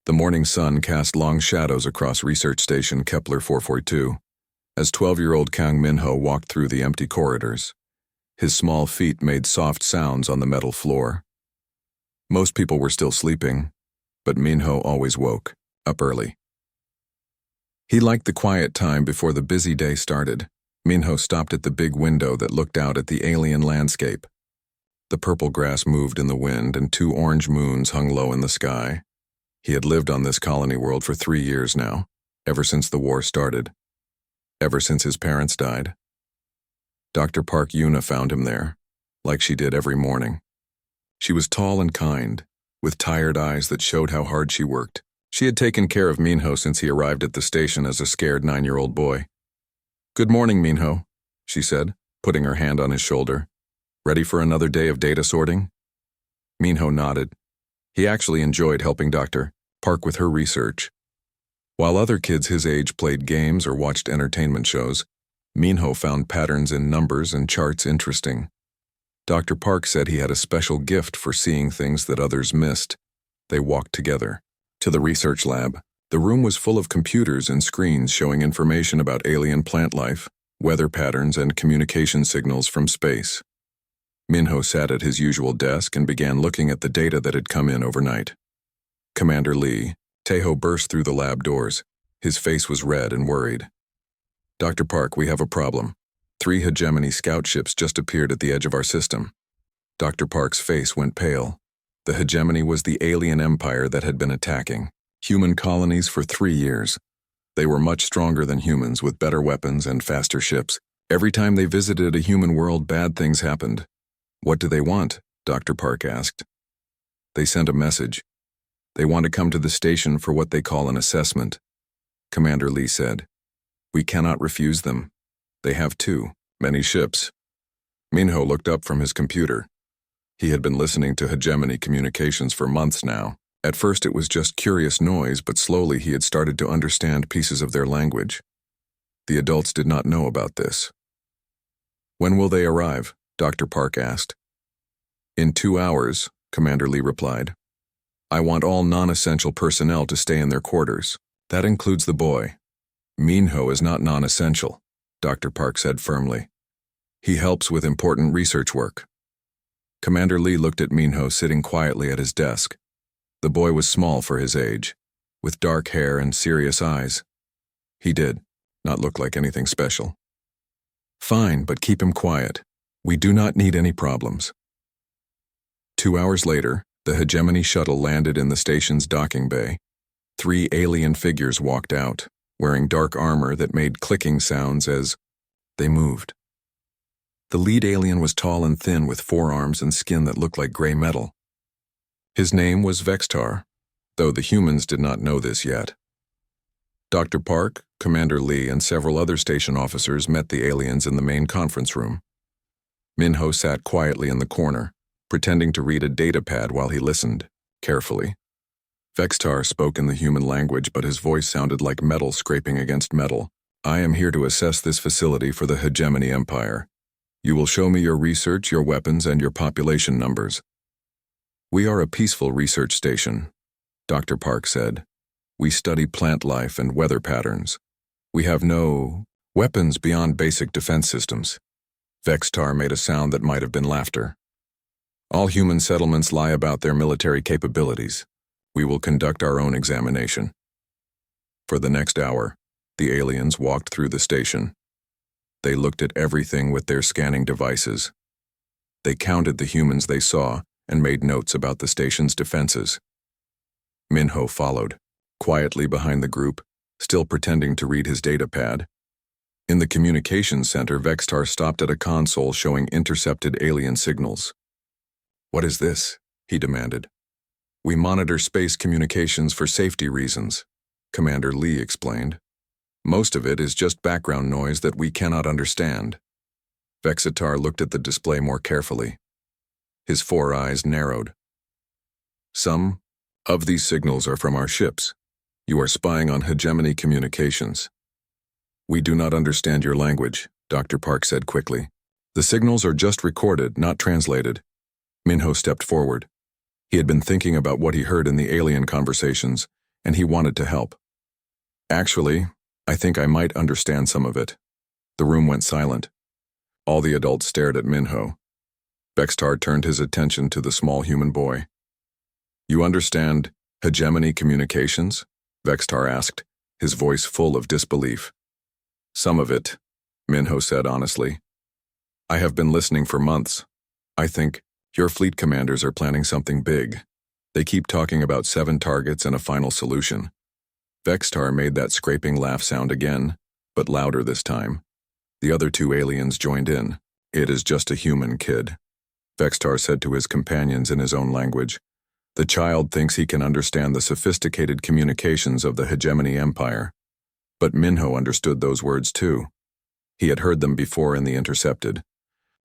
The morning sun cast long shadows across Research Station Kepler 442 as 12-year-old Kang Minho walked through the empty corridors. His small feet made soft sounds on the metal floor. Most people were still sleeping, but Minho always woke, up early. He liked the quiet time before the busy day started. Minho stopped at the big window that looked out at the alien landscape. The purple grass moved in the wind and 2 orange moons hung low in the sky. He had lived on this colony world for 3 years now, ever since the war started, ever since his parents died. Dr. Park Yuna found him there, like she did every morning. She was tall and kind, with tired eyes that showed how hard she worked. She had taken care of Minho since he arrived at the station as a scared 9-year-old boy. "Good morning, Minho," she said, putting her hand on his shoulder. "Ready for another day of data sorting?" Minho nodded. He actually enjoyed helping Dr. Park with her research. While other kids his age played games or watched entertainment shows, Minho found patterns in numbers and charts interesting. Dr. Park said he had a special gift for seeing things that others missed. They walked together to the research lab. The room was full of computers and screens showing information about alien plant life, weather patterns, and communication signals from space. Minho sat at his usual desk and began looking at the data that had come in overnight. Commander Lee, Tejo burst through the lab doors. His face was red and worried. "Dr. Park, we have a problem. 3 hegemony scout ships just appeared at the edge of our system." Dr. Park's face went pale. The hegemony was the alien empire that had been attacking human colonies for 3 years. They were much stronger than humans, with better weapons and faster ships. Every time they visited a human world, bad things happened. "What do they want?" Dr. Park asked. "They sent a message. They want to come to the station for what they call an assessment," Commander Lee said. "We cannot refuse them. They have too many ships." Minho looked up from his computer. He had been listening to hegemony communications for months now. At first it was just curious noise, but slowly he had started to understand pieces of their language. The adults did not know about this. "When will they arrive?" Dr. Park asked. "In 2 hours," Commander Lee replied. "I want all non-essential personnel to stay in their quarters. That includes the boy." "Minho is not non-essential," Dr. Park said firmly. "He helps with important research work." Commander Lee looked at Minho sitting quietly at his desk. The boy was small for his age, with dark hair and serious eyes. He did not look like anything special. "Fine, but keep him quiet. We do not need any problems." 2 hours later, the hegemony shuttle landed in the station's docking bay. 3 alien figures walked out, wearing dark armor that made clicking sounds as they moved. The lead alien was tall and thin with 4 arms and skin that looked like gray metal. His name was Vextar, though the humans did not know this yet. Dr. Park, Commander Lee, and several other station officers met the aliens in the main conference room. Minho sat quietly in the corner, pretending to read a data pad while he listened, carefully. Vextar spoke in the human language, but his voice sounded like metal scraping against metal. "I am here to assess this facility for the hegemony empire. You will show me your research, your weapons, and your population numbers." "We are a peaceful research station," Dr. Park said. "We study plant life and weather patterns. We have no weapons beyond basic defense systems." Vextar made a sound that might have been laughter. "All human settlements lie about their military capabilities. We will conduct our own examination." For the next hour, the aliens walked through the station. They looked at everything with their scanning devices. They counted the humans they saw and made notes about the station's defenses. Minho followed, quietly behind the group, still pretending to read his data pad. In the communications center, Vextar stopped at a console showing intercepted alien signals. "What is this?" he demanded. "We monitor space communications for safety reasons," Commander Lee explained. "Most of it is just background noise that we cannot understand." Vextar looked at the display more carefully. His 4 eyes narrowed. "Some of these signals are from our ships. You are spying on hegemony communications." "We do not understand your language," Dr. Park said quickly. "The signals are just recorded, not translated." Minho stepped forward. He had been thinking about what he heard in the alien conversations, and he wanted to help. Actually, I think I might understand some of it. The room went silent. All the adults stared at Minho. Vextar turned his attention to the small human boy. You understand hegemony communications? Vextar asked, his voice full of disbelief. Some of it, Minho said honestly. I have been listening for months. I think your fleet commanders are planning something big. They keep talking about 7 targets and a final solution. Vextar made that scraping laugh sound again, but louder this time. The other 2 aliens joined in. It is just a human kid, Vextar said to his companions in his own language. The child thinks he can understand the sophisticated communications of the hegemony empire. But Minho understood those words too. He had heard them before in the intercepted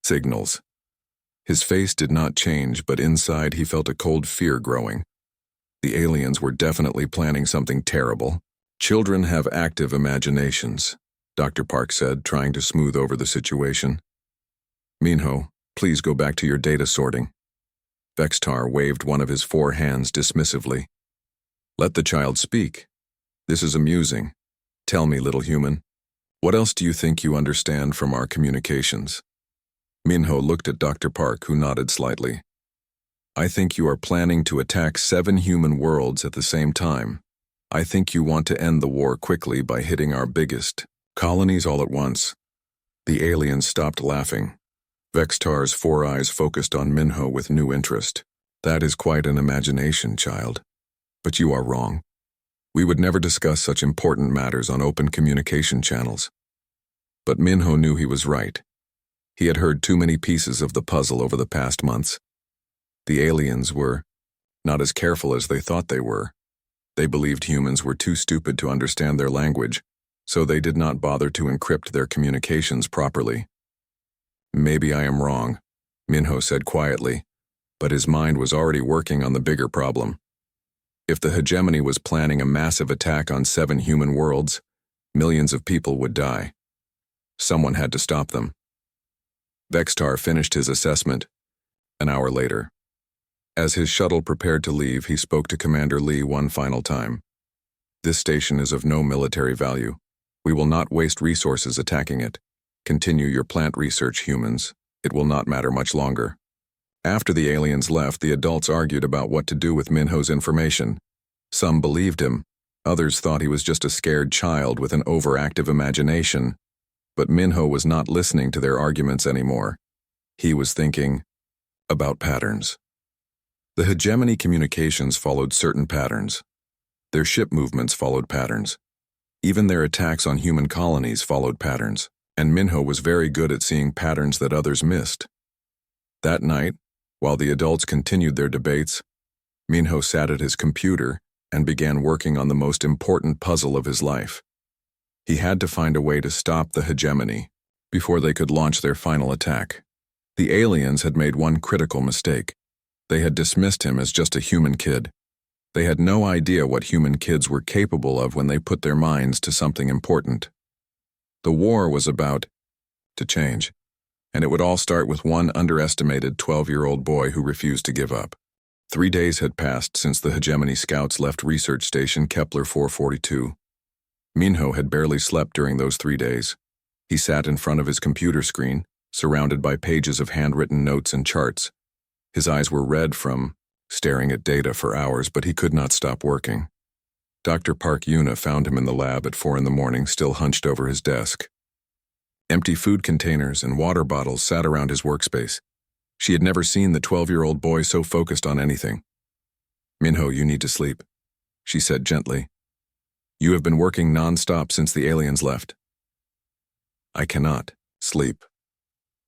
signals. His face did not change, but inside he felt a cold fear growing. The aliens were definitely planning something terrible. Children have active imaginations, Dr. Park said, trying to smooth over the situation. Minho, please go back to your data sorting. Vextar waved one of his 4 hands dismissively. Let the child speak. This is amusing. Tell me, little human, what else do you think you understand from our communications? Minho looked at Dr. Park, who nodded slightly. I think you are planning to attack 7 human worlds at the same time. I think you want to end the war quickly by hitting our biggest colonies all at once. The aliens stopped laughing. Vextar's 4 eyes focused on Minho with new interest. That is quite an imagination, child. But you are wrong. We would never discuss such important matters on open communication channels. But Minho knew he was right. He had heard too many pieces of the puzzle over the past months. The aliens were not as careful as they thought they were. They believed humans were too stupid to understand their language, so they did not bother to encrypt their communications properly. Maybe I am wrong, Minho said quietly, but his mind was already working on the bigger problem. If the hegemony was planning a massive attack on 7 human worlds, millions of people would die. Someone had to stop them. Vextar finished his assessment. An hour later. As his shuttle prepared to leave, he spoke to Commander Lee one final time. This station is of no military value. We will not waste resources attacking it. Continue your plant research, humans. It will not matter much longer. After the aliens left, the adults argued about what to do with Minho's information. Some believed him. Others thought he was just a scared child with an overactive imagination. But Minho was not listening to their arguments anymore. He was thinking about patterns. The hegemony communications followed certain patterns. Their ship movements followed patterns. Even their attacks on human colonies followed patterns, and Minho was very good at seeing patterns that others missed. That night, while the adults continued their debates, Minho sat at his computer and began working on the most important puzzle of his life. He had to find a way to stop the hegemony before they could launch their final attack. The aliens had made one critical mistake. They had dismissed him as just a human kid. They had no idea what human kids were capable of when they put their minds to something important. The war was about to change, and it would all start with one underestimated 12-year-old boy who refused to give up. 3 days had passed since the hegemony scouts left research station Kepler 442. Minho had barely slept during those 3 days. He sat in front of his computer screen, surrounded by pages of handwritten notes and charts. His eyes were red from staring at data for hours, but he could not stop working. Dr. Park Yuna found him in the lab at 4 a.m, still hunched over his desk. Empty food containers and water bottles sat around his workspace. She had never seen the 12-year-old boy so focused on anything. Minho, you need to sleep, she said gently. You have been working non-stop since the aliens left. I cannot sleep,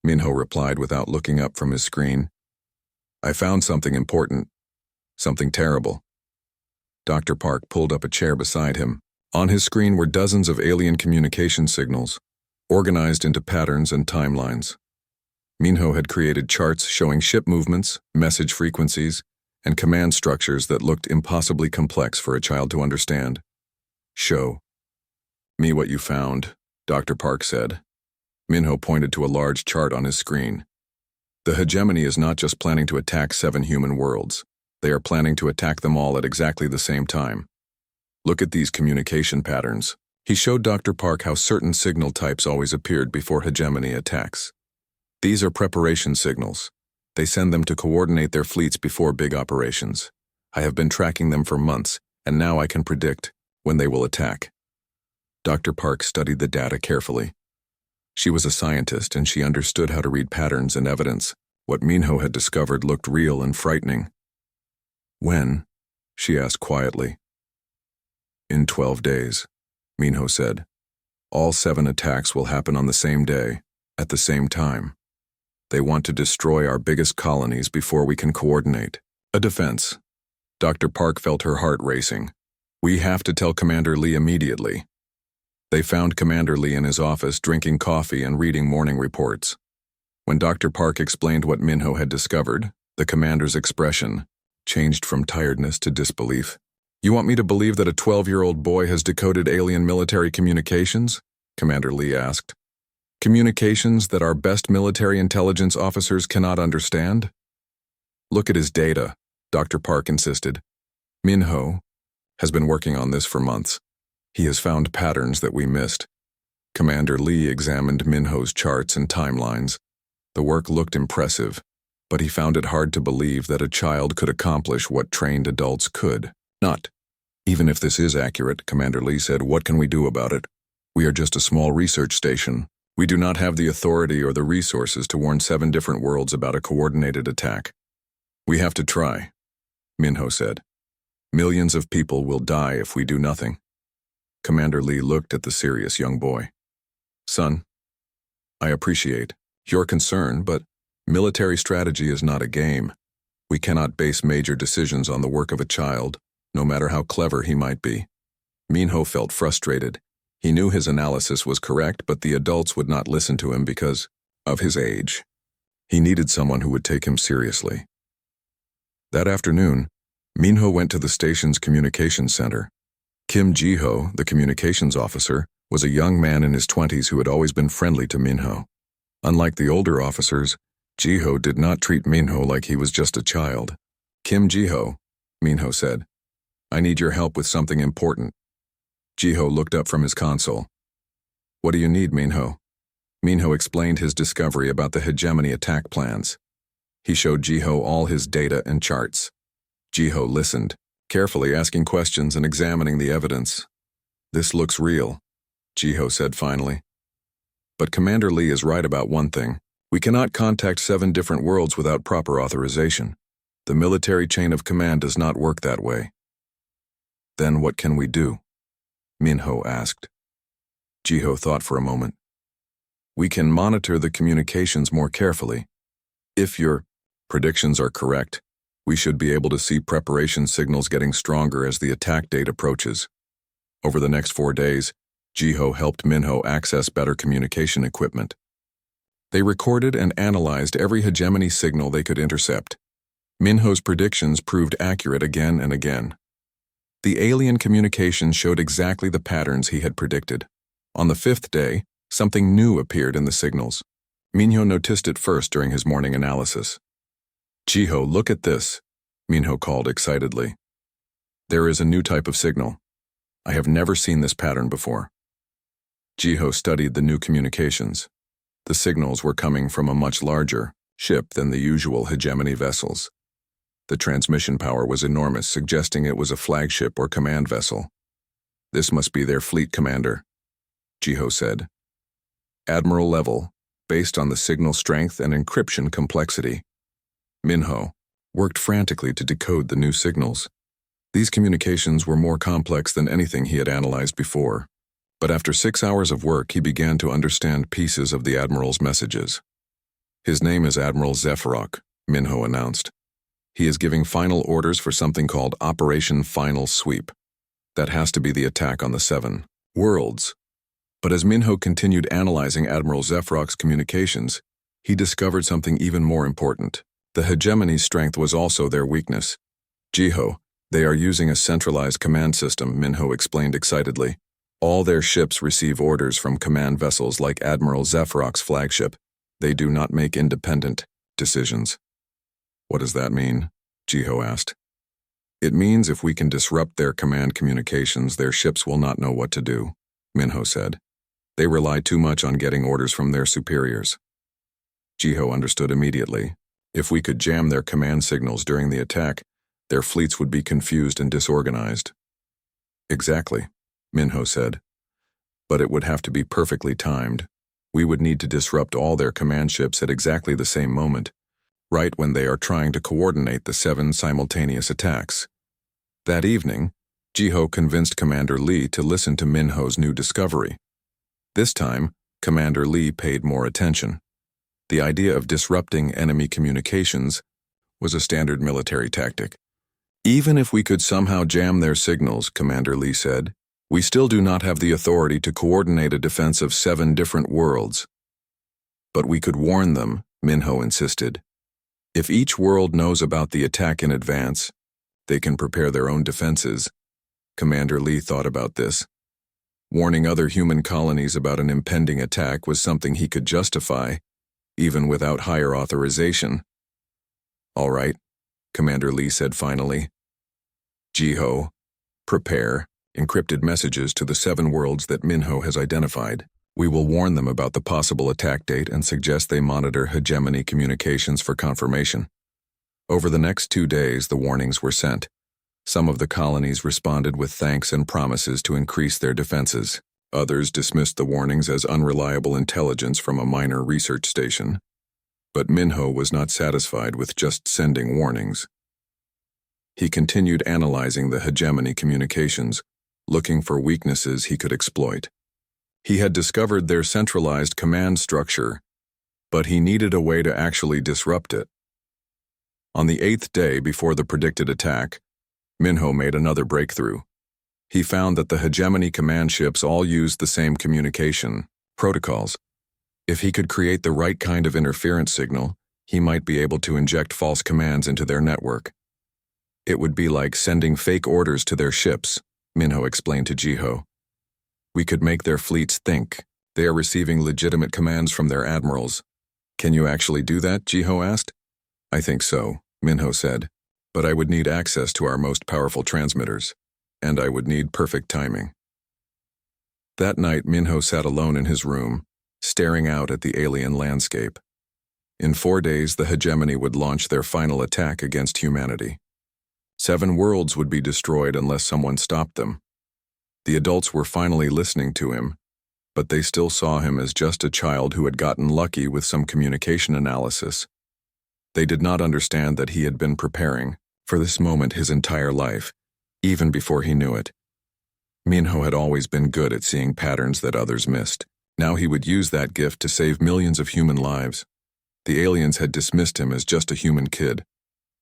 Minho replied without looking up from his screen. I found something important, something terrible. Dr. Park pulled up a chair beside him. On his screen were dozens of alien communication signals, organized into patterns and timelines. Minho had created charts showing ship movements, message frequencies, and command structures that looked impossibly complex for a child to understand. Show me what you found, Dr. Park said. Minho pointed to a large chart on his screen. The hegemony is not just planning to attack 7 human worlds. They are planning to attack them all at exactly the same time. Look at these communication patterns. He showed Dr. Park how certain signal types always appeared before hegemony attacks. These are preparation signals. They send them to coordinate their fleets before big operations. I have been tracking them for months, and now I can predict when they will attack. Dr. Park studied the data carefully. She was a scientist, and she understood how to read patterns and evidence. What Minho had discovered looked real and frightening. When? She asked quietly. In 12 days, Minho said. All 7 attacks will happen on the same day, at the same time. They want to destroy our biggest colonies before we can coordinate. A defense. Dr. Park felt her heart racing. We have to tell Commander Lee immediately. They found Commander Lee in his office drinking coffee and reading morning reports. When Dr. Park explained what Minho had discovered, the commander's expression changed from tiredness to disbelief. You want me to believe that a 12-year-old boy has decoded alien military communications? Commander Lee asked. Communications that our best military intelligence officers cannot understand? Look at his data, Dr. Park insisted. Minho has been working on this for months. He has found patterns that we missed. Commander Lee examined Minho's charts and timelines. The work looked impressive, but he found it hard to believe that a child could accomplish what trained adults could. Not. Even if this is accurate, Commander Lee said, what can we do about it? We are just a small research station. We do not have the authority or the resources to warn 7 different worlds about a coordinated attack. We have to try, Minho said. Millions of people will die if we do nothing. Commander Lee looked at the serious young boy. Son, I appreciate your concern, but military strategy is not a game. We cannot base major decisions on the work of a child, no matter how clever he might be. Minho felt frustrated. He knew his analysis was correct, but the adults would not listen to him because of his age. He needed someone who would take him seriously. That afternoon, Minho went to the station's communications center. Kim Ji-ho, the communications officer, was a young man in his 20s who had always been friendly to Minho. Unlike the older officers, Ji-ho did not treat Minho like he was just a child. Kim Ji-ho, Minho said, I need your help with something important. Ji-ho looked up from his console. What do you need, Minho? Minho explained his discovery about the hegemony attack plans. He showed Ji-ho all his data and charts. Ji-ho listened, carefully asking questions and examining the evidence. This looks real, Ji-ho said finally. But Commander Lee is right about one thing. We cannot contact 7 different worlds without proper authorization. The military chain of command does not work that way. Then what can we do? Minho asked. Ji-ho thought for a moment. We can monitor the communications more carefully. If your predictions are correct, we should be able to see preparation signals getting stronger as the attack date approaches. Over the next 4 days, Ji-ho helped Minho access better communication equipment. They recorded and analyzed every hegemony signal they could intercept. Minho's predictions proved accurate again and again. The alien communications showed exactly the patterns he had predicted. On the 5th day, something new appeared in the signals. Minho noticed it first during his morning analysis. Ji-ho, look at this, Minho called excitedly. There is a new type of signal. I have never seen this pattern before. Ji-ho studied the new communications. The signals were coming from a much larger ship than the usual hegemony vessels. The transmission power was enormous, suggesting it was a flagship or command vessel. This must be their fleet commander, Ji-ho said. Admiral level, based on the signal strength and encryption complexity. Minho worked frantically to decode the new signals. These communications were more complex than anything he had analyzed before. But after 6 hours of work, he began to understand pieces of the Admiral's messages. His name is Admiral Zephyrock, Minho announced. He is giving final orders for something called Operation Final Sweep. That has to be the attack on the 7 worlds. But as Minho continued analyzing Admiral Zephyrock's communications, he discovered something even more important. The hegemony's strength was also their weakness. Ji-ho, they are using a centralized command system, Minho explained excitedly. All their ships receive orders from command vessels like Admiral Zephyrock's flagship. They do not make independent decisions. What does that mean? Ji-ho asked. It means if we can disrupt their command communications, their ships will not know what to do, Minho said. They rely too much on getting orders from their superiors. Jiho understood immediately. If we could jam their command signals during the attack, their fleets would be confused and disorganized. Exactly, Minho said. But it would have to be perfectly timed. We would need to disrupt all their command ships at exactly the same moment, right when they are trying to coordinate the 7 simultaneous attacks. That evening, Jiho convinced Commander Lee to listen to Minho's new discovery. This time, Commander Lee paid more attention. The idea of disrupting enemy communications was a standard military tactic. Even if we could somehow jam their signals, Commander Lee said, we still do not have the authority to coordinate a defense of 7 different worlds. But we could warn them, Minho insisted. If each world knows about the attack in advance, they can prepare their own defenses. Commander Lee thought about this. Warning other human colonies about an impending attack was something he could justify, even without higher authorization. All right, Commander Lee said finally. Jiho, prepare encrypted messages to the 7 worlds that Minho has identified. We will warn them about the possible attack date and suggest they monitor hegemony communications for confirmation. Over the next 2 days, the warnings were sent. Some of the colonies responded with thanks and promises to increase their defenses. Others dismissed the warnings as unreliable intelligence from a minor research station. But Minho was not satisfied with just sending warnings. He continued analyzing the hegemony communications, looking for weaknesses he could exploit. He had discovered their centralized command structure, but he needed a way to actually disrupt it. On the 8th day before the predicted attack, Minho made another breakthrough. He found that the hegemony command ships all used the same communication protocols. If he could create the right kind of interference signal, he might be able to inject false commands into their network. It would be like sending fake orders to their ships, Minho explained to Jiho. We could make their fleets think they are receiving legitimate commands from their admirals. Can you actually do that? Jiho asked. I think so, Minho said, but I would need access to our most powerful transmitters, and I would need perfect timing. That night, Minho sat alone in his room, staring out at the alien landscape. In 4 days, the hegemony would launch their final attack against humanity. 7 worlds would be destroyed unless someone stopped them. The adults were finally listening to him, but they still saw him as just a child who had gotten lucky with some communication analysis. They did not understand that he had been preparing for this moment his entire life, even before he knew it. Minho had always been good at seeing patterns that others missed. Now he would use that gift to save millions of human lives. The aliens had dismissed him as just a human kid.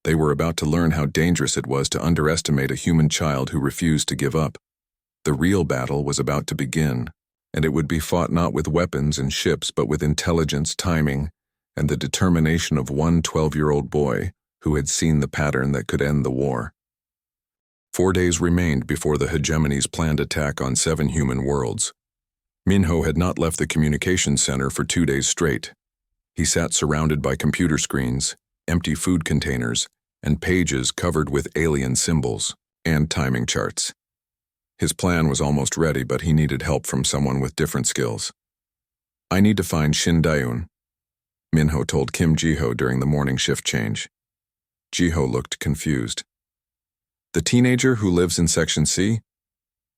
They were about to learn how dangerous it was to underestimate a human child who refused to give up. The real battle was about to begin, and it would be fought not with weapons and ships but with intelligence, timing, and the determination of one 12-year-old boy who had seen the pattern that could end the war. 4 days remained before the hegemony's planned attack on 7 human worlds. Minho had not left the communications center for 2 days straight. He sat surrounded by computer screens, empty food containers, and pages covered with alien symbols and timing charts. His plan was almost ready, but he needed help from someone with different skills. I need to find Shin Dayun, Minho told Kim Jiho during the morning shift change. Jiho looked confused. The teenager who lives in Section C?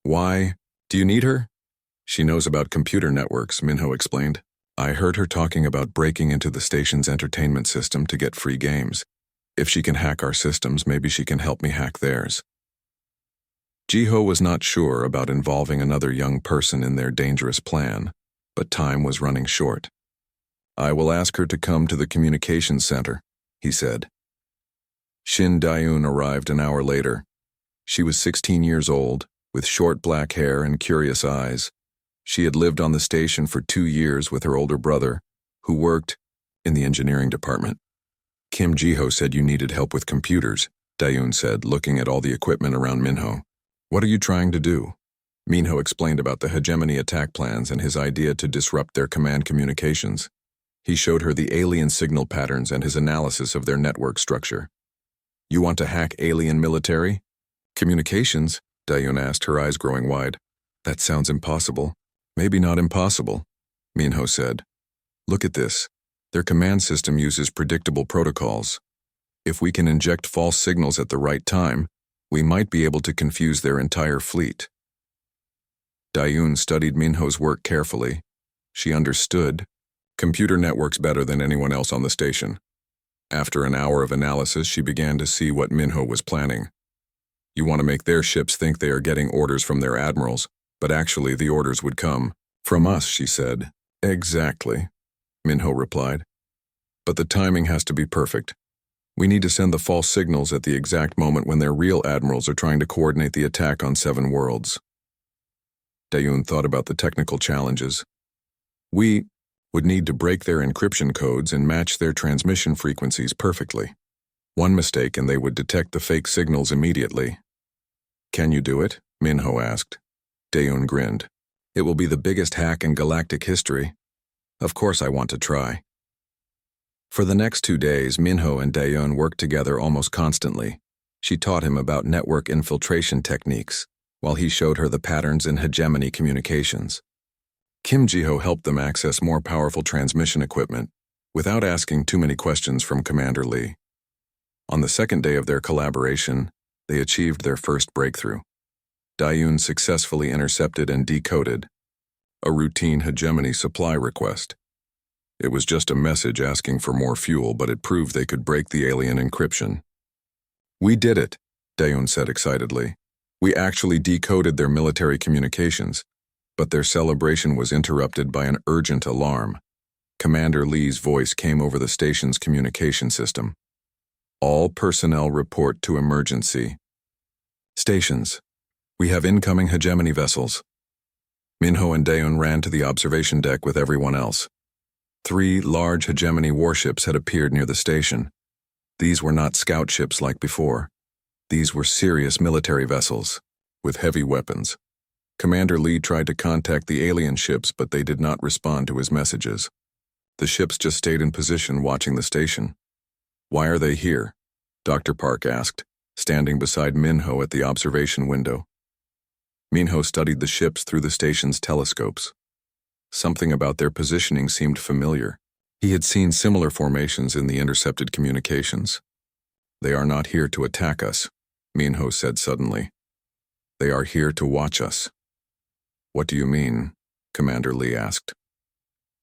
Why? Do you need her? She knows about computer networks, Minho explained. I heard her talking about breaking into the station's entertainment system to get free games. If she can hack our systems, maybe she can help me hack theirs. Jiho was not sure about involving another young person in their dangerous plan, but time was running short. I will ask her to come to the communications center, he said. Shin Dayun arrived an hour later. She was 16 years old, with short black hair and curious eyes. She had lived on the station for 2 years with her older brother, who worked in the engineering department. Kim Jiho said you needed help with computers, Dayun said, looking at all the equipment around Minho. What are you trying to do? Minho explained about the hegemony attack plans and his idea to disrupt their command communications. He showed her the alien signal patterns and his analysis of their network structure. You want to hack alien military? Communications? Dayun asked, her eyes growing wide. That sounds impossible. Maybe not impossible, Minho said. Look at this. Their command system uses predictable protocols. If we can inject false signals at the right time, we might be able to confuse their entire fleet. Dayun studied Minho's work carefully. She understood computer networks better than anyone else on the station. After an hour of analysis, she began to see what Minho was planning. You want to make their ships think they are getting orders from their admirals, but actually the orders would come from us, she said. Exactly, Minho replied. But the timing has to be perfect. We need to send the false signals at the exact moment when their real admirals are trying to coordinate the attack on 7 worlds. Dayun thought about the technical challenges. We would need to break their encryption codes and match their transmission frequencies perfectly. One mistake and they would detect the fake signals immediately. Can you do it? Minho asked. Dayun grinned. It will be the biggest hack in galactic history. Of course I want to try. For the next 2 days, Minho and Dayun worked together almost constantly. She taught him about network infiltration techniques, while he showed her the patterns in hegemony communications. Kim Jiho helped them access more powerful transmission equipment, without asking too many questions from Commander Lee. On the second day of their collaboration, they achieved their first breakthrough. Dayun successfully intercepted and decoded a routine hegemony supply request. It was just a message asking for more fuel, but it proved they could break the alien encryption. We did it, Dayun said excitedly. We actually decoded their military communications, but their celebration was interrupted by an urgent alarm. Commander Lee's voice came over the station's communication system. All personnel report to emergency. Stations. We have incoming hegemony vessels. Minho and Dayun ran to the observation deck with everyone else. 3 large hegemony warships had appeared near the station. These were not scout ships like before. These were serious military vessels, with heavy weapons. Commander Lee tried to contact the alien ships, but they did not respond to his messages. The ships just stayed in position watching the station. Why are they here? Dr. Park asked, standing beside Minho at the observation window. Minho studied the ships through the station's telescopes. Something about their positioning seemed familiar. He had seen similar formations in the intercepted communications. They are not here to attack us, Minho said suddenly. They are here to watch us. What do you mean? Commander Lee asked.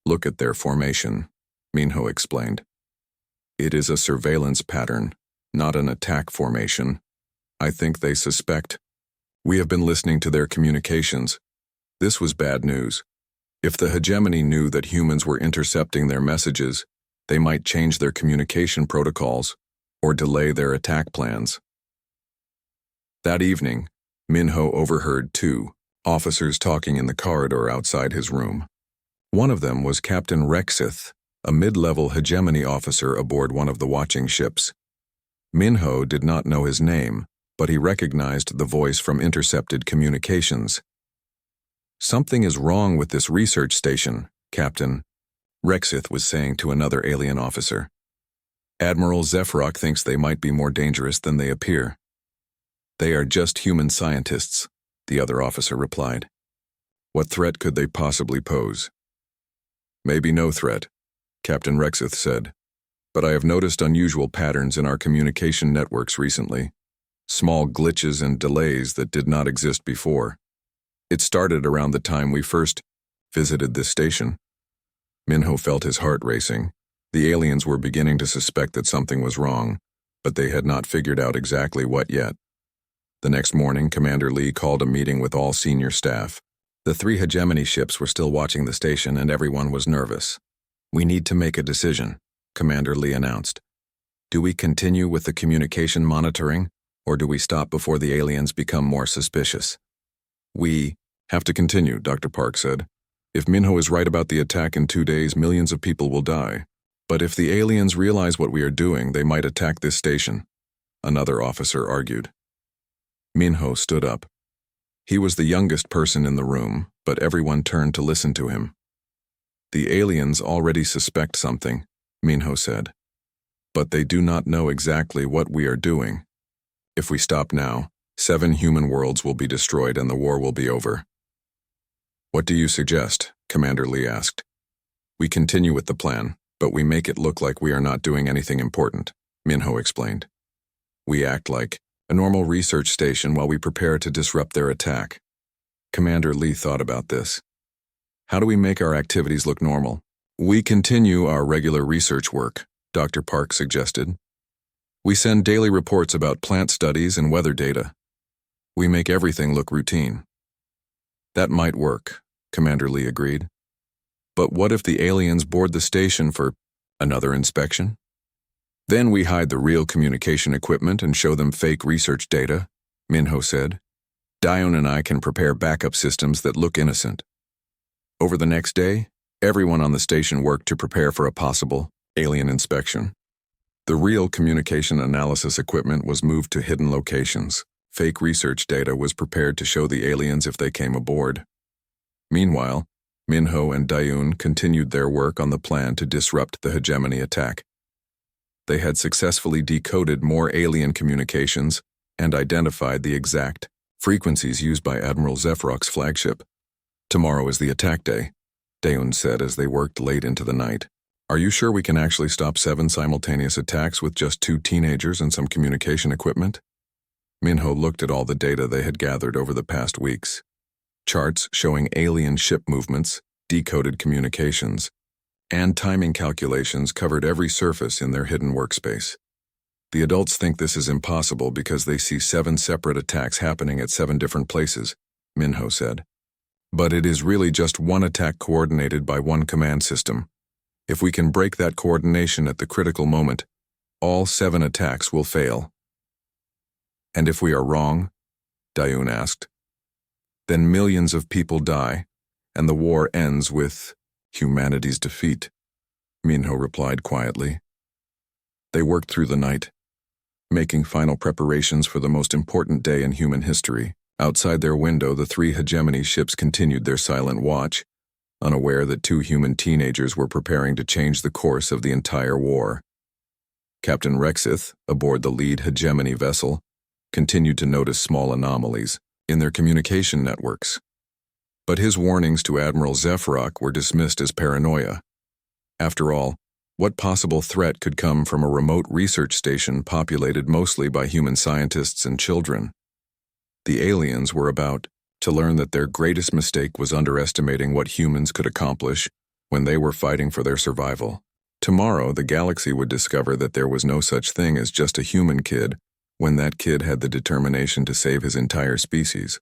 Look at their formation, Minho explained. It is a surveillance pattern, not an attack formation. I think they suspect. We have been listening to their communications. This was bad news. If the hegemony knew that humans were intercepting their messages, they might change their communication protocols or delay their attack plans. That evening, Minho overheard 2 officers talking in the corridor outside his room. One of them was Captain Rexith, a mid-level hegemony officer aboard one of the watching ships. Minho did not know his name, but he recognized the voice from intercepted communications. Something is wrong with this research station, Captain, Rexith was saying to another alien officer. Admiral Zephyrock thinks they might be more dangerous than they appear. They are just human scientists, the other officer replied. What threat could they possibly pose? Maybe no threat, Captain Rexith said, but I have noticed unusual patterns in our communication networks recently. Small glitches and delays that did not exist before. It started around the time we first visited this station. Minho felt his heart racing. The aliens were beginning to suspect that something was wrong, but they had not figured out exactly what yet. The next morning, Commander Lee called a meeting with all senior staff. The 3 hegemony ships were still watching the station and everyone was nervous. We need to make a decision, Commander Lee announced. Do we continue with the communication monitoring, or do we stop before the aliens become more suspicious? We have to continue, Dr. Park said. If Minho is right about the attack in 2 days, millions of people will die. But if the aliens realize what we are doing, they might attack this station, another officer argued. Minho stood up. He was the youngest person in the room, but everyone turned to listen to him. The aliens already suspect something, Minho said. But they do not know exactly what we are doing. If we stop now, 7 human worlds will be destroyed and the war will be over. What do you suggest? Commander Lee asked. We continue with the plan, but we make it look like we are not doing anything important, Minho explained. We act like a normal research station while we prepare to disrupt their attack. Commander Lee thought about this. How do we make our activities look normal? We continue our regular research work, Dr. Park suggested. We send daily reports about plant studies and weather data. We make everything look routine. That might work, Commander Lee agreed. But what if the aliens board the station for another inspection? Then we hide the real communication equipment and show them fake research data, Minho said. Dione and I can prepare backup systems that look innocent. Over the next day, everyone on the station worked to prepare for a possible alien inspection. The real communication analysis equipment was moved to hidden locations. Fake research data was prepared to show the aliens if they came aboard. Meanwhile, Minho and Dione continued their work on the plan to disrupt the hegemony attack. They had successfully decoded more alien communications and identified the exact frequencies used by Admiral Zephrok's flagship. Tomorrow is the attack day, Dione said as they worked late into the night. Are you sure we can actually stop 7 simultaneous attacks with just 2 teenagers and some communication equipment? Minho looked at all the data they had gathered over the past weeks. Charts showing alien ship movements, decoded communications, and timing calculations covered every surface in their hidden workspace. The adults think this is impossible because they see 7 separate attacks happening at 7 different places, Minho said. But it is really just one attack coordinated by one command system. If we can break that coordination at the critical moment, all 7 attacks will fail. And if we are wrong, Dione asked, then millions of people die, and the war ends with humanity's defeat, Minho replied quietly. They worked through the night, making final preparations for the most important day in human history. Outside their window, the 3 hegemony ships continued their silent watch, unaware that 2 human teenagers were preparing to change the course of the entire war. Captain Rexith, aboard the lead hegemony vessel, continued to notice small anomalies in their communication networks. But his warnings to Admiral Zephrok were dismissed as paranoia. After all, what possible threat could come from a remote research station populated mostly by human scientists and children? The aliens were about to learn that their greatest mistake was underestimating what humans could accomplish when they were fighting for their survival. Tomorrow, the galaxy would discover that there was no such thing as just a human kid when that kid had the determination to save his entire species.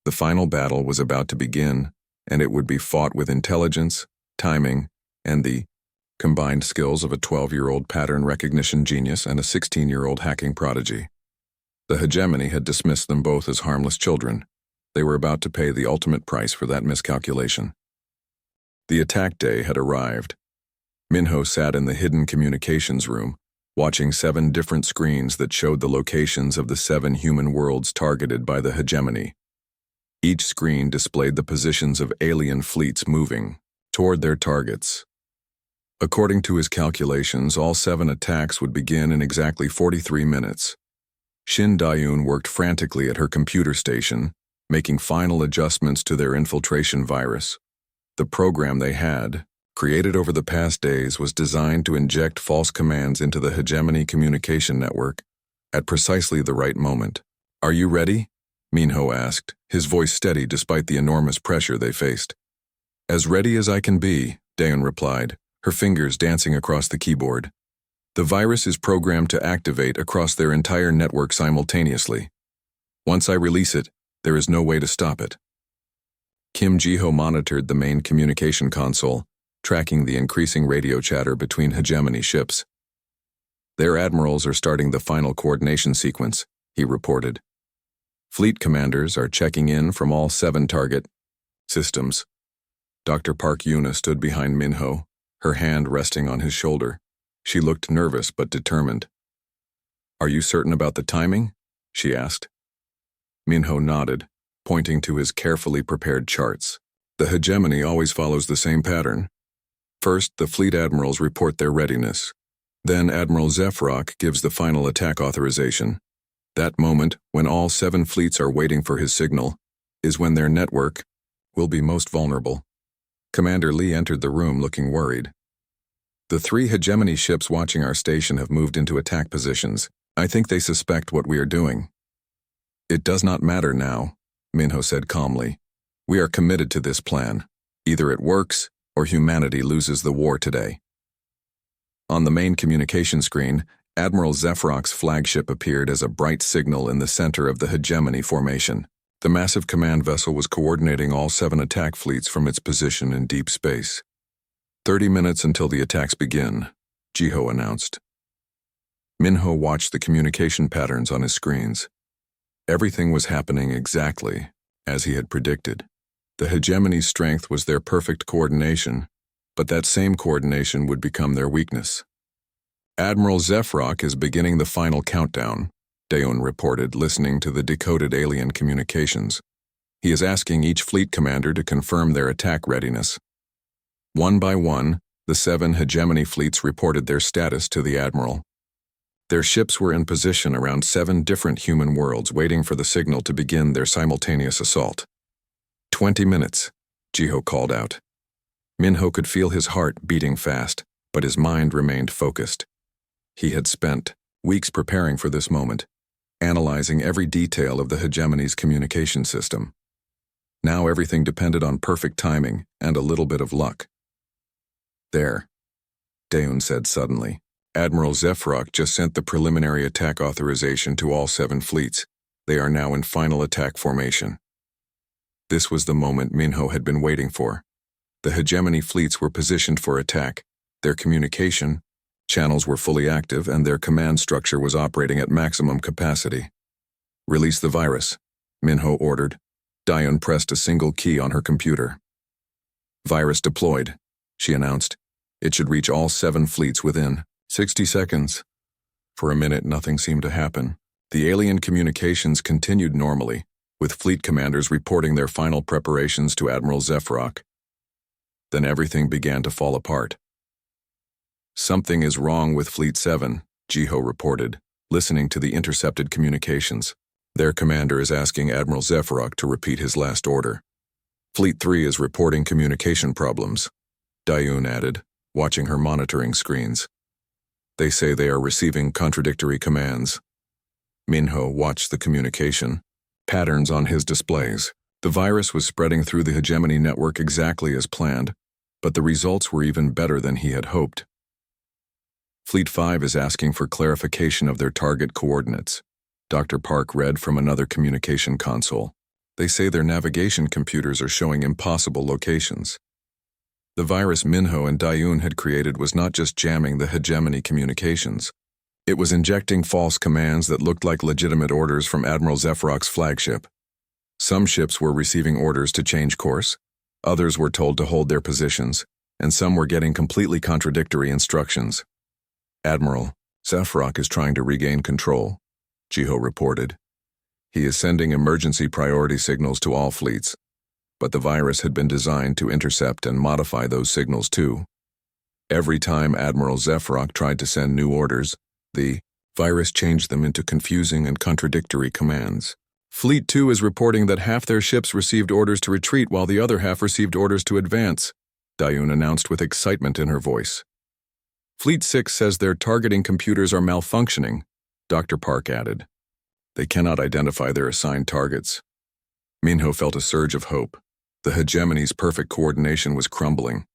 The final battle was about to begin, and it would be fought with intelligence, timing, and the combined skills of a 12-year-old pattern recognition genius and a 16-year-old hacking prodigy. The hegemony had dismissed them both as harmless children. They were about to pay the ultimate price for that miscalculation. The attack day had arrived. Minho sat in the hidden communications room, watching 7 different screens that showed the locations of the 7 human worlds targeted by the hegemony. Each screen displayed the positions of alien fleets moving toward their targets. According to his calculations, all 7 attacks would begin in exactly 43 minutes. Shin Dione worked frantically at her computer station, making final adjustments to their infiltration virus. The program they had, created over the past days, was designed to inject false commands into the hegemony communication network at precisely the right moment. Are you ready? Minho asked, his voice steady despite the enormous pressure they faced. As ready as I can be, Dione replied, her fingers dancing across the keyboard. The virus is programmed to activate across their entire network simultaneously. Once I release it, there is no way to stop it. Kim Jiho monitored the main communication console, tracking the increasing radio chatter between hegemony ships. Their admirals are starting the final coordination sequence, he reported. Fleet commanders are checking in from all 7 target systems. Dr. Park Yuna stood behind Minho, her hand resting on his shoulder. She looked nervous but determined. Are you certain about the timing? She asked. Minho nodded, pointing to his carefully prepared charts. The hegemony always follows the same pattern. First, the fleet admirals report their readiness. Then Admiral Zephrok gives the final attack authorization. That moment, when all 7 fleets are waiting for his signal, is when their network will be most vulnerable. Commander Lee entered the room looking worried. The 3 hegemony ships watching our station have moved into attack positions. I think they suspect what we are doing. It does not matter now, Minho said calmly. We are committed to this plan. Either it works, or humanity loses the war today. On the main communication screen, Admiral Zephrok's flagship appeared as a bright signal in the center of the hegemony formation. The massive command vessel was coordinating all 7 attack fleets from its position in deep space. 30 minutes until the attacks begin, Jiho announced. Minho watched the communication patterns on his screens. Everything was happening exactly as he had predicted. The hegemony's strength was their perfect coordination, but that same coordination would become their weakness. Admiral Zephrok is beginning the final countdown, Daeun reported, listening to the decoded alien communications. He is asking each fleet commander to confirm their attack readiness. One by one, the 7 hegemony fleets reported their status to the admiral. Their ships were in position around 7 different human worlds, waiting for the signal to begin their simultaneous assault. 20 minutes, Jiho called out. Minho could feel his heart beating fast, but his mind remained focused. He had spent weeks preparing for this moment, analyzing every detail of the hegemony's communication system. Now everything depended on perfect timing and a little bit of luck. There, Daeun said suddenly. Admiral Zephrok just sent the preliminary attack authorization to all 7 fleets. They are now in final attack formation. This was the moment Minho had been waiting for. The hegemony fleets were positioned for attack. Their communication channels were fully active and their command structure was operating at maximum capacity. Release the virus, Minho ordered. Daeun pressed a single key on her computer. Virus deployed, she announced. It should reach all 7 fleets within 60 seconds. For a minute, nothing seemed to happen. The alien communications continued normally, with fleet commanders reporting their final preparations to Admiral Zephrok. Then everything began to fall apart. Something is wrong with Fleet 7, Jiho reported, listening to the intercepted communications. Their commander is asking Admiral Zephrok to repeat his last order. Fleet 3 is reporting communication problems, Daeun added, watching her monitoring screens. They say they are receiving contradictory commands. Minho watched the communication patterns on his displays. The virus was spreading through the hegemony network exactly as planned, but the results were even better than he had hoped. Fleet 5 is asking for clarification of their target coordinates, Dr. Park read from another communication console. They say their navigation computers are showing impossible locations. The virus Minho and Daeun had created was not just jamming the hegemony communications. It was injecting false commands that looked like legitimate orders from Admiral Zephrok's flagship. Some ships were receiving orders to change course, others were told to hold their positions, and some were getting completely contradictory instructions. Admiral Zephrok is trying to regain control, Jiho reported. He is sending emergency priority signals to all fleets, but the virus had been designed to intercept and modify those signals too. Every time Admiral Zephrok tried to send new orders, the virus changed them into confusing and contradictory commands. Fleet 2 is reporting that half their ships received orders to retreat while the other half received orders to advance, Daeun announced with excitement in her voice. Fleet 6 says their targeting computers are malfunctioning, Dr. Park added. They cannot identify their assigned targets. Minho felt a surge of hope. The hegemony's perfect coordination was crumbling.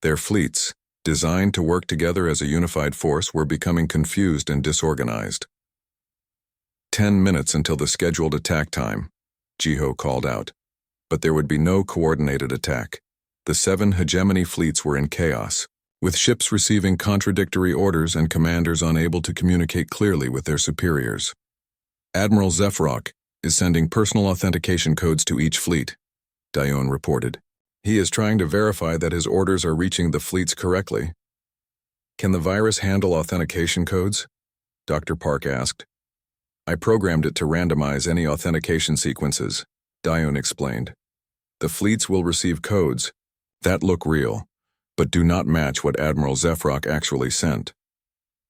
Their fleets, designed to work together as a unified force, were becoming confused and disorganized. 10 minutes until the scheduled attack time, Jiho called out. But there would be no coordinated attack. The 7 hegemony fleets were in chaos, with ships receiving contradictory orders and commanders unable to communicate clearly with their superiors. Admiral Zephrok is sending personal authentication codes to each fleet, Daeun reported. He is trying to verify that his orders are reaching the fleets correctly. Can the virus handle authentication codes? Dr. Park asked. I programmed it to randomize any authentication sequences, Daeun explained. The fleets will receive codes that look real, but do not match what Admiral Zephrok actually sent.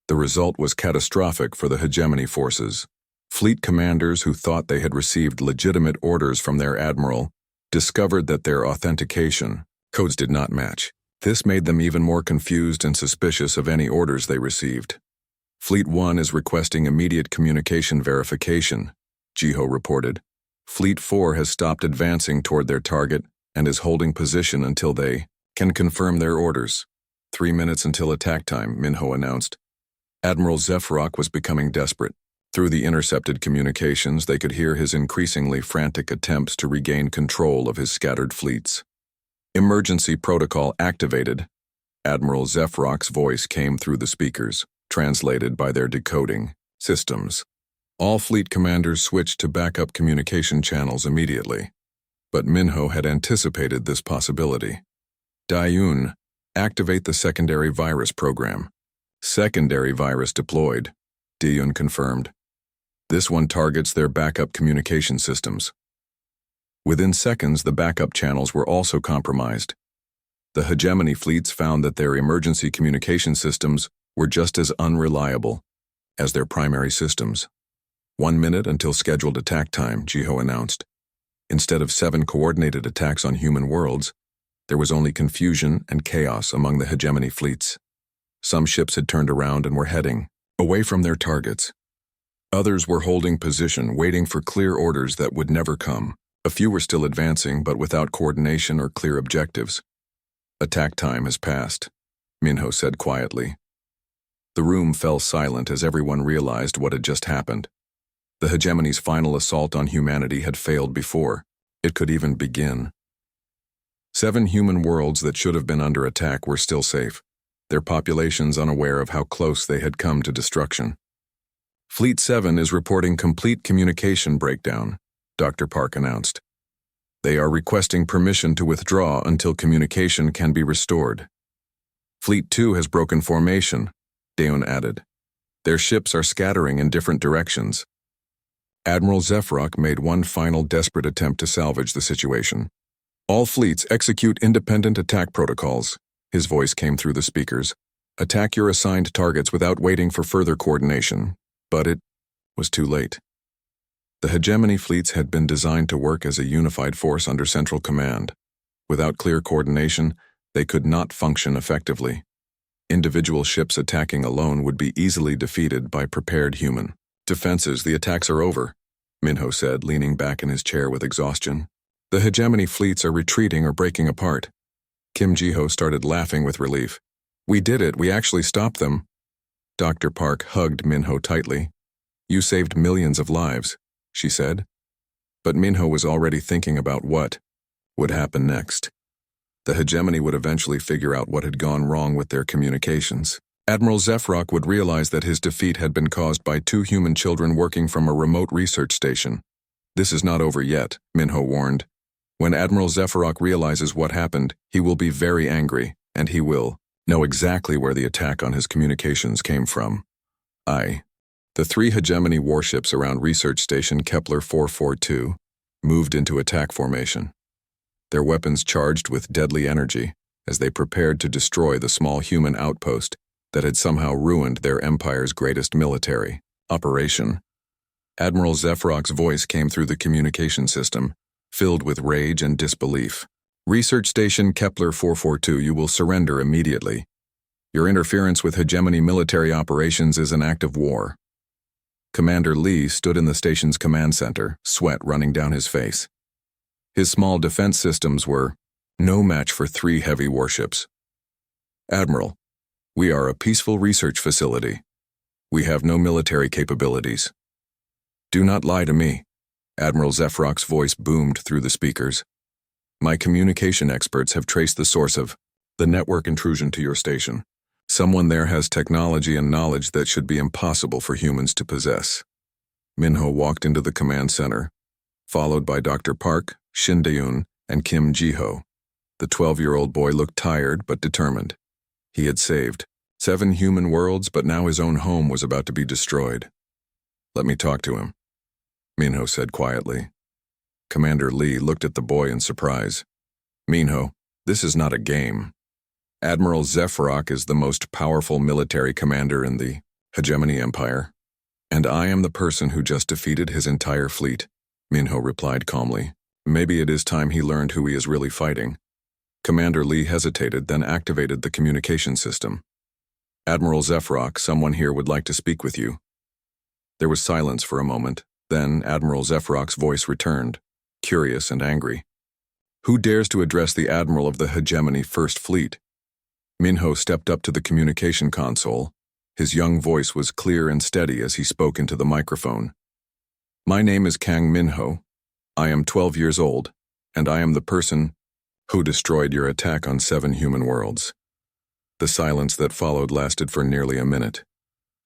The result was catastrophic for the hegemony forces. Fleet commanders who thought they had received legitimate orders from their admiral discovered that their authentication codes did not match. This made them even more confused and suspicious of any orders they received. Fleet 1 is requesting immediate communication verification, Jiho reported. Fleet 4 has stopped advancing toward their target and is holding position until they can confirm their orders. 3 minutes until attack time, Minho announced. Admiral Zephrok was becoming desperate. Through the intercepted communications, they could hear his increasingly frantic attempts to regain control of his scattered fleets. Emergency protocol activated. Admiral Zephrok's voice came through the speakers, translated by their decoding systems. All fleet commanders switched to backup communication channels immediately. But Minho had anticipated this possibility. Dayun, activate the secondary virus program. Secondary virus deployed, Dayun confirmed. This one targets their backup communication systems. Within seconds, the backup channels were also compromised. The hegemony fleets found that their emergency communication systems were just as unreliable as their primary systems. 1 minute until scheduled attack time, Jiho announced. Instead of 7 coordinated attacks on human worlds, there was only confusion and chaos among the hegemony fleets. Some ships had turned around and were heading away from their targets. Others were holding position, waiting for clear orders that would never come. A few were still advancing, but without coordination or clear objectives. Attack time has passed, Minho said quietly. The room fell silent as everyone realized what had just happened. The hegemony's final assault on humanity had failed before it could even begin. 7 human worlds that should have been under attack were still safe, their populations unaware of how close they had come to destruction. Fleet 7 is reporting complete communication breakdown, Dr. Park announced. They are requesting permission to withdraw until communication can be restored. Fleet 2 has broken formation, Daeun added. Their ships are scattering in different directions. Admiral Zephrok made one final desperate attempt to salvage the situation. All fleets execute independent attack protocols, his voice came through the speakers. Attack your assigned targets without waiting for further coordination. But it was too late. The hegemony fleets had been designed to work as a unified force under central command. Without clear coordination, they could not function effectively. Individual ships attacking alone would be easily defeated by prepared human defenses. The attacks are over, Minho said, leaning back in his chair with exhaustion. The hegemony fleets are retreating or breaking apart. Kim Jiho started laughing with relief. We did it, we actually stopped them. Dr. Park hugged Minho tightly. You saved millions of lives, she said. But Minho was already thinking about what would happen next. The hegemony would eventually figure out what had gone wrong with their communications. Admiral Zephrok would realize that his defeat had been caused by 2 human children working from a remote research station. This is not over yet, Minho warned. When Admiral Zephrok realizes what happened, he will be very angry, and he will know exactly where the attack on his communications came from. The 3 hegemony warships around Research Station Kepler 442 moved into attack formation. Their weapons charged with deadly energy as they prepared to destroy the small human outpost that had somehow ruined their empire's greatest military operation. Admiral Zephrok's voice came through the communication system, filled with rage and disbelief. Research Station Kepler 442, you will surrender immediately. Your interference with hegemony military operations is an act of war. Commander Lee stood in the station's command center, sweat running down his face. His small defense systems were no match for 3 heavy warships. Admiral, we are a peaceful research facility. We have no military capabilities. Do not lie to me. Admiral Zephrok's voice boomed through the speakers. My communication experts have traced the source of the network intrusion to your station. Someone there has technology and knowledge that should be impossible for humans to possess. Minho walked into the command center, followed by Dr. Park, Shin Daeun, and Kim Jiho. The 12-year-old boy looked tired but determined. He had saved 7 human worlds, but now his own home was about to be destroyed. Let me talk to him, Minho said quietly. Commander Lee looked at the boy in surprise. Minho, this is not a game. Admiral Zephrok is the most powerful military commander in the Hegemony Empire, And I am the person who just defeated his entire fleet, Minho replied calmly. Maybe it is time he learned who he is really fighting. Commander Lee hesitated, then activated the communication system. Admiral Zephrok, someone here would like to speak with you. There was silence for a moment, then Admiral Zephrok's voice returned, curious and angry. Who dares to address the Admiral of the Hegemony First Fleet? Minho stepped up to the communication console. His young voice was clear and steady as he spoke into the microphone. My name is Kang Minho. I am 12 years old, and I am the person who destroyed your attack on 7 human worlds. The silence that followed lasted for nearly a minute.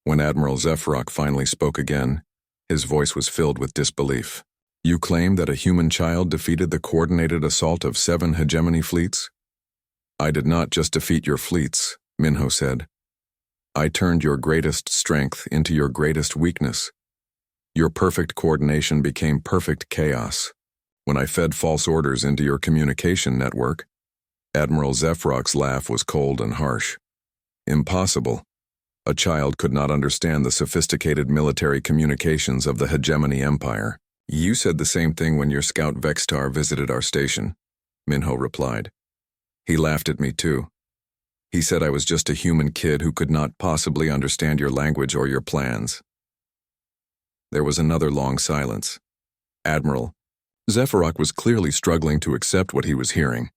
When Admiral Zephrok finally spoke again, his voice was filled with disbelief. You claim that a human child defeated the coordinated assault of 7 hegemony fleets? I did not just defeat your fleets, Minho said. I turned your greatest strength into your greatest weakness. Your perfect coordination became perfect chaos. When I fed false orders into your communication network, Admiral Zephrok's laugh was cold and harsh. Impossible. A child could not understand the sophisticated military communications of the Hegemony Empire. You said the same thing when your scout Vextar visited our station, Minho replied. He laughed at me too. He said I was just a human kid who could not possibly understand your language or your plans. There was another long silence. Admiral, Zephrok was clearly struggling to accept what he was hearing.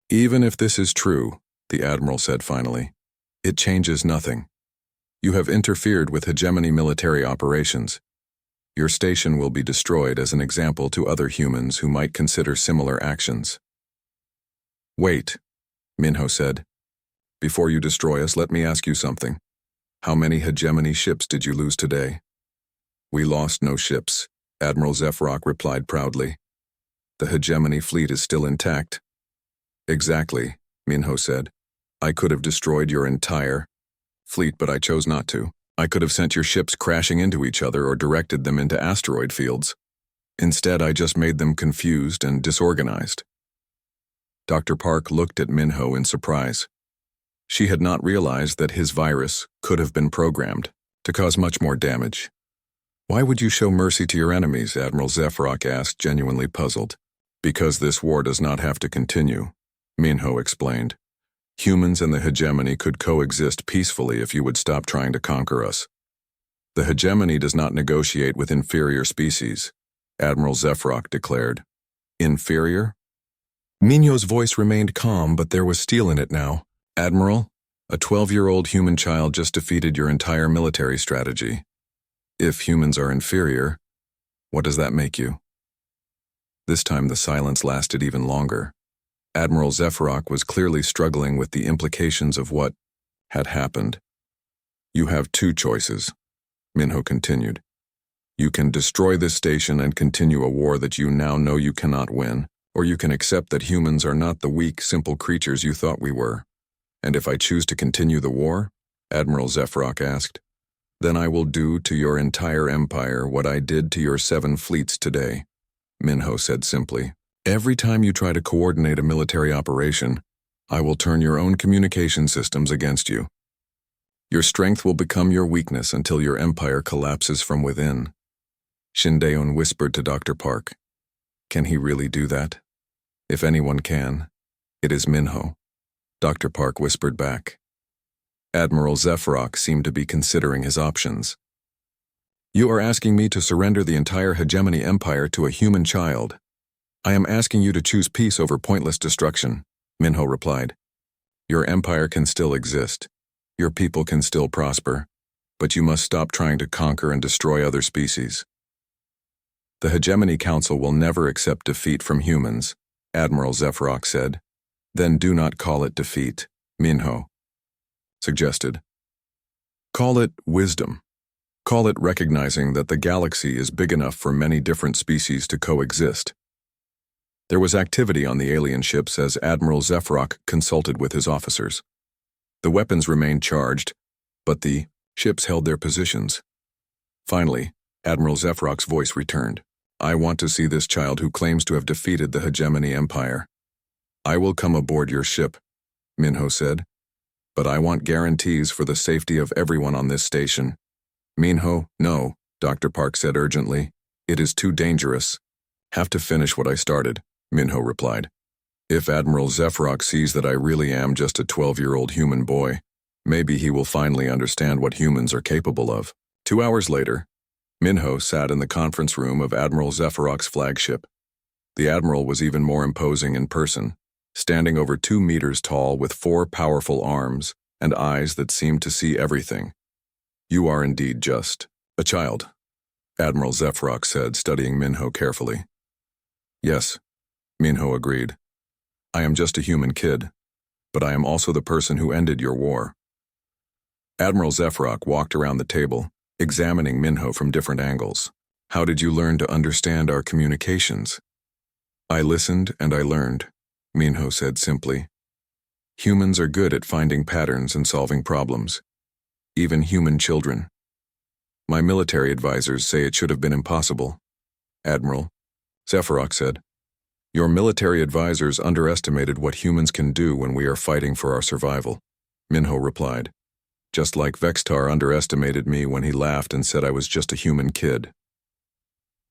Even if this is true, the Admiral said finally, it changes nothing. You have interfered with hegemony military operations. Your station will be destroyed as an example to other humans who might consider similar actions. Wait, Minho said. Before you destroy us, let me ask you something. How many hegemony ships did you lose today? We lost no ships, Admiral Zephrok replied proudly. The hegemony fleet is still intact. Exactly, Minho said. I could have destroyed your entire fleet, but I chose not to. I could have sent your ships crashing into each other or directed them into asteroid fields. Instead, I just made them confused and disorganized. Dr. Park looked at Minho in surprise. She had not realized that his virus could have been programmed to cause much more damage. Why would you show mercy to your enemies? Admiral Zephrok asked, genuinely puzzled. Because this war does not have to continue, Minho explained. Humans and the hegemony could coexist peacefully if you would stop trying to conquer us. The hegemony does not negotiate with inferior species, Admiral Zephrok declared. Inferior? Minho's voice remained calm, but there was steel in it now. Admiral, a 12-year-old human child just defeated your entire military strategy. If humans are inferior, what does that make you? This time the silence lasted even longer. Admiral Zephrok was clearly struggling with the implications of what had happened. You have 2 choices, Minho continued. You can destroy this station and continue a war that you now know you cannot win, or you can accept that humans are not the weak, simple creatures you thought we were. And if I choose to continue the war, Admiral Zephrok asked, then I will do to your entire empire what I did to your 7 fleets today, Minho said simply. Every time you try to coordinate a military operation, I will turn your own communication systems against you. Your strength will become your weakness until your empire collapses from within. Shindeon whispered to Dr. Park. Can he really do that? If anyone can, it is Minho. Dr. Park whispered back. Admiral Zephrok seemed to be considering his options. You are asking me to surrender the entire hegemony empire to a human child. I am asking you to choose peace over pointless destruction, Minho replied. Your empire can still exist. Your people can still prosper, but you must stop trying to conquer and destroy other species. The Hegemony Council will never accept defeat from humans, Admiral Zephrok said. Then do not call it defeat, Minho suggested. Call it wisdom. Call it recognizing that the galaxy is big enough for many different species to coexist. There was activity on the alien ships as Admiral Zephrok consulted with his officers. The weapons remained charged, but the ships held their positions. Finally, Admiral Zephrok's voice returned. I want to see this child who claims to have defeated the Hegemony Empire. I will come aboard your ship, Minho said, but I want guarantees for the safety of everyone on this station. Minho, no, Dr. Park said urgently. It is too dangerous. Have to finish what I started, Minho replied. If Admiral Zephrok sees that I really am just a 12-year-old human boy, maybe he will finally understand what humans are capable of. 2 hours later, Minho sat in the conference room of Admiral Zephrok's flagship. The Admiral was even more imposing in person, standing over 2 meters tall with 4 powerful arms and eyes that seemed to see everything. You are indeed just a child, Admiral Zephrok said, studying Minho carefully. Yes, Minho agreed. I am just a human kid, but I am also the person who ended your war. Admiral Zephrok walked around the table, examining Minho from different angles. How did you learn to understand our communications? I listened and I learned, Minho said simply. Humans are good at finding patterns and solving problems, even human children. My military advisors say it should have been impossible. Admiral, Zephrok said. Your military advisors underestimated what humans can do when we are fighting for our survival, Minho replied. Just like Vextar underestimated me when he laughed and said I was just a human kid.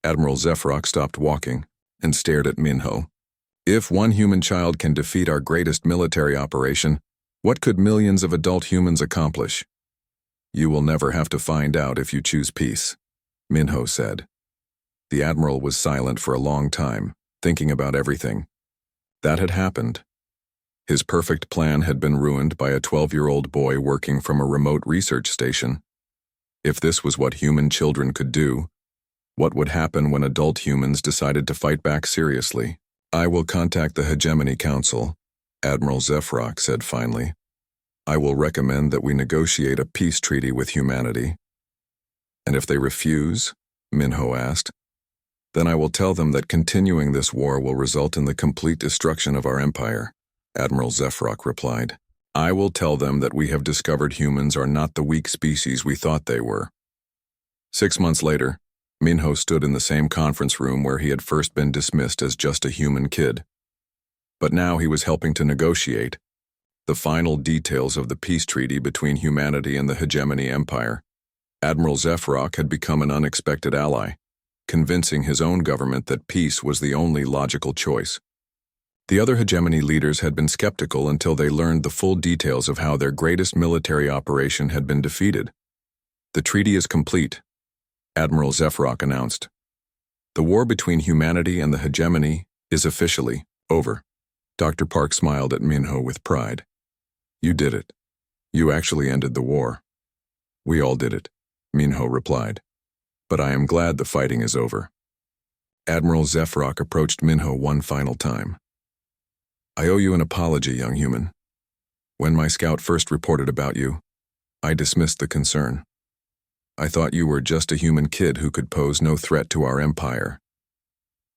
Admiral Zephrok stopped walking and stared at Minho. If one human child can defeat our greatest military operation, what could millions of adult humans accomplish? You will never have to find out if you choose peace, Minho said. The Admiral was silent for a long time, thinking about everything. That had happened. His perfect plan had been ruined by a 12-year-old boy working from a remote research station. If this was what human children could do, what would happen when adult humans decided to fight back seriously? I will contact the Hegemony Council, Admiral Zephrok said finally. I will recommend that we negotiate a peace treaty with humanity. And if they refuse, Minho asked, then I will tell them that continuing this war will result in the complete destruction of our empire, Admiral Zephrok replied. I will tell them that we have discovered humans are not the weak species we thought they were. 6 months later, Minho stood in the same conference room where he had first been dismissed as just a human kid. But now he was helping to negotiate the final details of the peace treaty between humanity and the Hegemony Empire. Admiral Zephrok had become an unexpected ally, convincing his own government that peace was the only logical choice. The other Hegemony leaders had been skeptical until they learned the full details of how their greatest military operation had been defeated. The treaty is complete, Admiral Zephrok announced. The war between humanity and the Hegemony is officially over. Dr. Park smiled at Minho with pride. You did it. You actually ended the war. We all did it, Minho replied. But I am glad the fighting is over. Admiral Zephrok approached Minho one final time. I owe you an apology, young human. When my scout first reported about you, I dismissed the concern. I thought you were just a human kid who could pose no threat to our empire.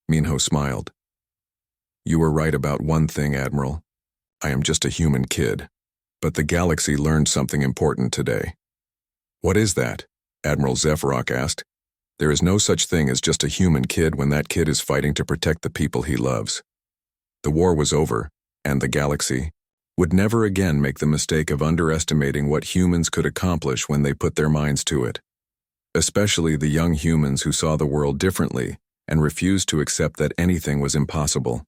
Minho smiled. You were right about one thing, Admiral. I am just a human kid. But the galaxy learned something important today. What is that? Admiral Zephrok asked. There is no such thing as just a human kid when that kid is fighting to protect the people he loves. The war was over, and the galaxy would never again make the mistake of underestimating what humans could accomplish when they put their minds to it. Especially the young humans who saw the world differently and refused to accept that anything was impossible.